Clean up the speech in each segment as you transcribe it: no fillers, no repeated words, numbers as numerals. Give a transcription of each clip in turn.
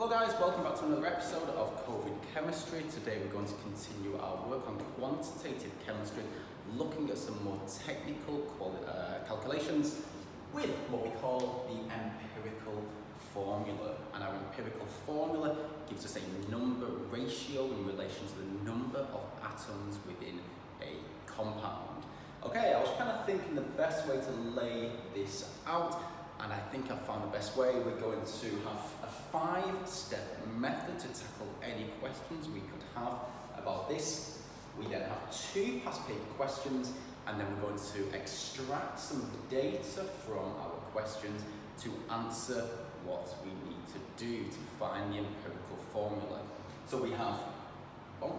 Hello guys, welcome back to another episode of COVID Chemistry. Today we're going to continue our work on quantitative chemistry, looking at some more technical calculations with what we call the empirical formula. And our empirical formula gives us a number ratio in relation to the number of atoms within a compound. Okay, I was kind of thinking the best way to lay this out, and I think I found the best way. We're going to have a 5-step method to tackle any questions we could have about this. We then have 2 past paper questions, and then we're going to extract some data from our questions to answer what we need to do to find the empirical formula. So we have 1,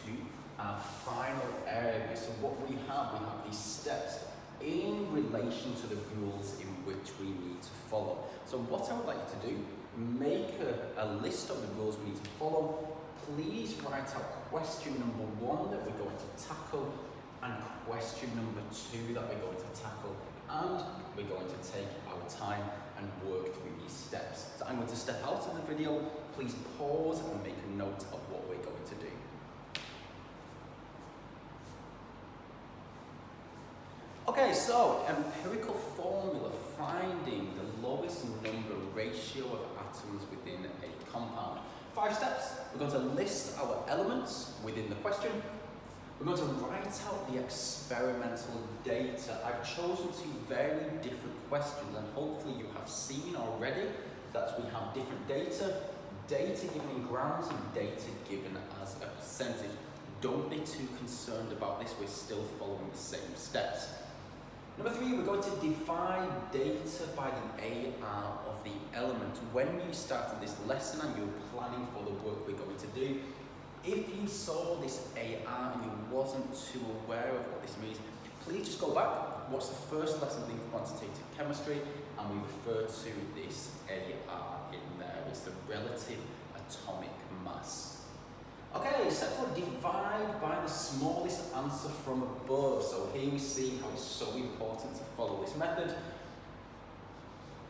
2, our final area. So what we have these steps in relation to the rules in which we need to follow. So what I would like you to do, make a list of the rules we need to follow. Please write out question number 1 that we're going to tackle and question number 2 that we're going to tackle, and we're going to take our time and work through these steps. So I'm going to step out of the video. Please pause and make a note of what we're going to do. Okay, so empirical formula, finding the lowest number ratio of atoms within a compound. 5 steps. We're going to list our elements within the question. We're going to write out the experimental data. I've chosen 2 very different questions, and hopefully you have seen already that we have different data given in grams and data given as a percentage. Don't be too concerned about this, we're still following the same steps. Number 3, we're going to divide data by the AR of the element. When you started this lesson and you were planning for the work we're going to do, if you saw this AR and you wasn't too aware of what this means, please just go back, watch the first lesson in quantitative chemistry, and we refer to this AR in there. It's the relative atomic mass. Okay, step 4, divide by the smallest answer from above. So here we see how it's so important to follow this method.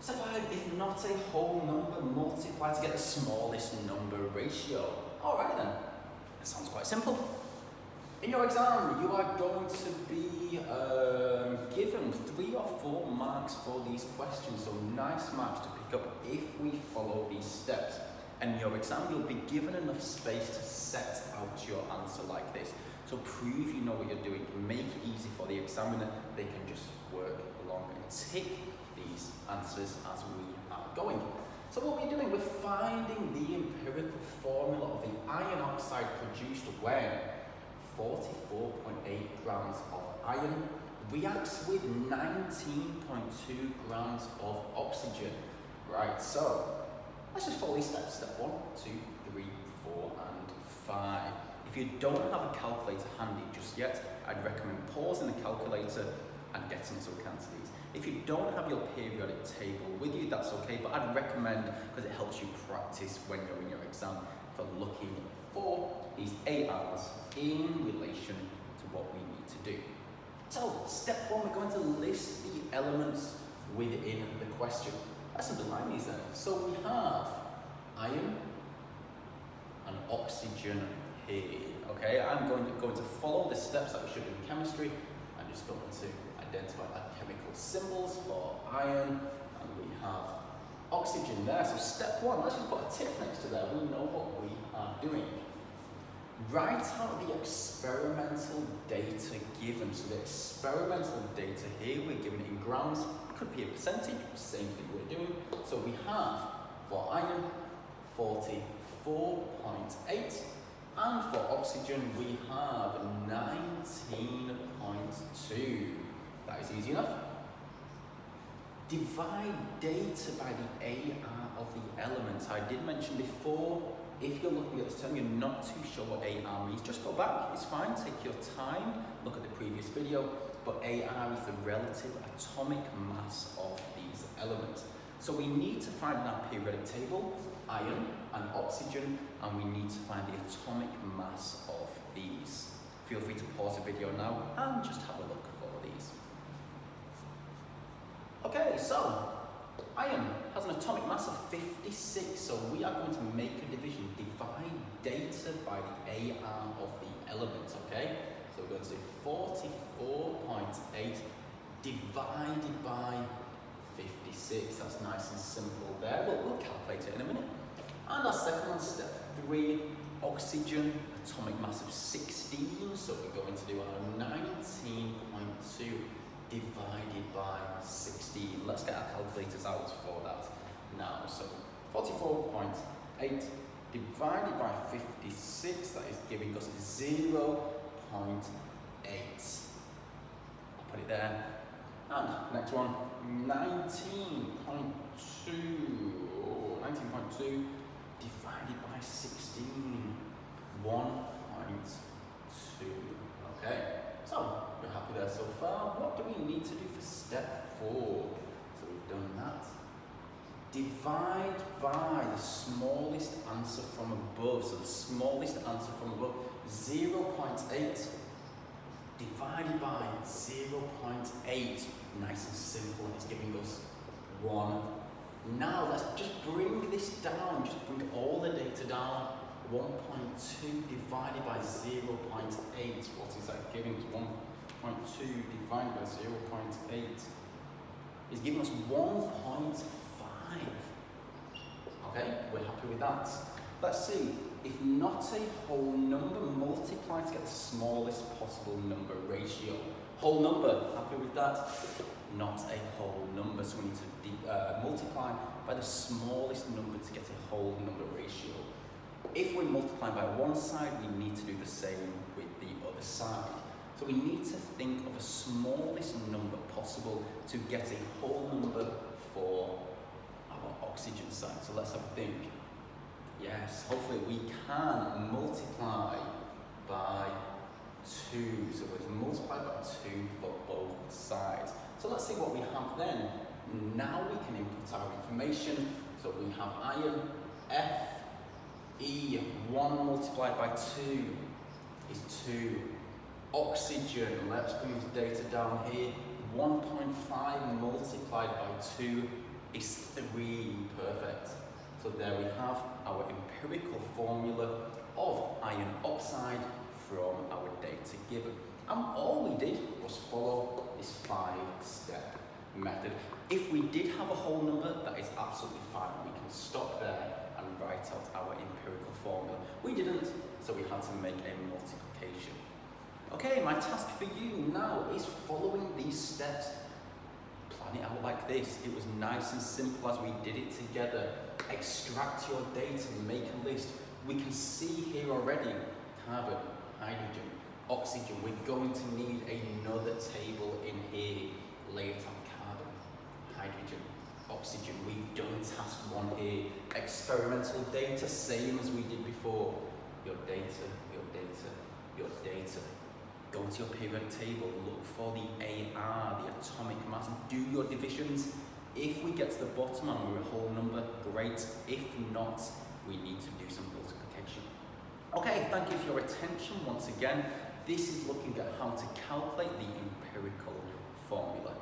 Step 5, if not a whole number, multiply to get the smallest number ratio. Alright then, that sounds quite simple. In your exam, you are going to be given 3 or 4 marks for these questions, so nice marks to pick up if we follow these steps. And in your exam, you'll be given enough space to set out your answer like this. So prove you know what you're doing, make it easy for the examiner. They can just work along and tick these answers as we are going. So what we're doing, we're finding the empirical formula of the iron oxide produced when 44.8 grams of iron reacts with 19.2 grams of oxygen. Right, so let's just follow these steps. Step 1, 2, 3, 4, and 5. If you don't have a calculator handy just yet, I'd recommend pausing the calculator and getting to account of these. If you don't have your periodic table with you, that's okay, but I'd recommend, because it helps you practice when you're in your exam, for looking for these ARs in relation to what we need to do. So, step 1, we're going to list the elements within the question. Let's underline these then. So we have iron and oxygen here. Okay, I'm going to follow the steps that we should do in chemistry. I'm just going to identify our chemical symbols for iron, and we have oxygen there. So step 1, let's just put a tick next to there. We know what we are doing. Write out the experimental data given. So the experimental data here, we're given in grams. Could be a percentage, same thing we're doing. So we have for iron 44.8, and for oxygen we have 19.2. That is easy enough. Divide data by the AR of the element. I did mention before, if you're looking at this term, you're not too sure what AR means, just go back, it's fine, take your time, look at the previous video, but AR is the relative atomic mass of these elements. So we need to find in our periodic table iron and oxygen, and we need to find the atomic mass of these. Feel free to pause the video now and just have a look for these. Okay, so Iron has an atomic mass of 56, so we are going to make a division, divide data by the AR of the element, okay? So we're going to do 44.8 divided by 56. That's nice and simple there. We'll calculate it in a minute. And our second one, step 3, oxygen, atomic mass of 16. So we're going to do our 19.2 divided by 16. Let's get our calculators out for that now. So 44.8 divided by 56, that is giving us 0.8. I'll put it there. And next one, 19.2 divided by 16, 1.2. Okay, so we're happy there so far. What do we need to do for step 4? So we've done that. Divide by the smallest answer from above. So the smallest answer from above, 0.8 divided by 0.8. Nice and simple, and it's giving us 1. Now let's just bring this down, just bring all the data down. 1.2 divided by 0.8. What is that giving us? 1.2 divided by 0.8 is giving us 1.5. Okay, we're happy with that. Let's see, if not a whole number, multiply to get the smallest possible number ratio. Whole number, happy with that? Not a whole number, so we need to multiply by the smallest number to get a whole number ratio. If we're multiplying by one side, we need to do the same with the other side. So we need to think of the smallest number possible to get a whole number for our oxygen side. So let's have a think. Yes, hopefully we can multiply by 2. So we're going to multiply by 2 for both sides. So let's see what we have then. Now we can input our information. So we have iron, Fe, 1 multiplied by 2 is 2. Oxygen, let's bring this data down here. 1.5 multiplied by 2 is 3. Perfect. So there we have our empirical formula of iron oxide from our data given. And all we did was follow this 5-step method. If we did have a whole number, that is absolutely fine. We can stop there and write out our empirical formula. We didn't, so we had to make a multiplication. Okay, my task for you now is following these steps. Plan it out like this. It was nice and simple as we did it together. Extract your data, make a list. We can see here already, carbon, hydrogen, oxygen. We're going to need another table in here. Lay it on carbon, hydrogen, oxygen. We've done task 1 here. Experimental data, same as we did before. Your data, your data, your data. Go to your periodic table, look for the AR, the atomic mass, do your divisions. If we get to the bottom and we're a whole number, great. If not, we need to do some multiplication. Okay, thank you for your attention once again. This is looking at how to calculate the empirical formula.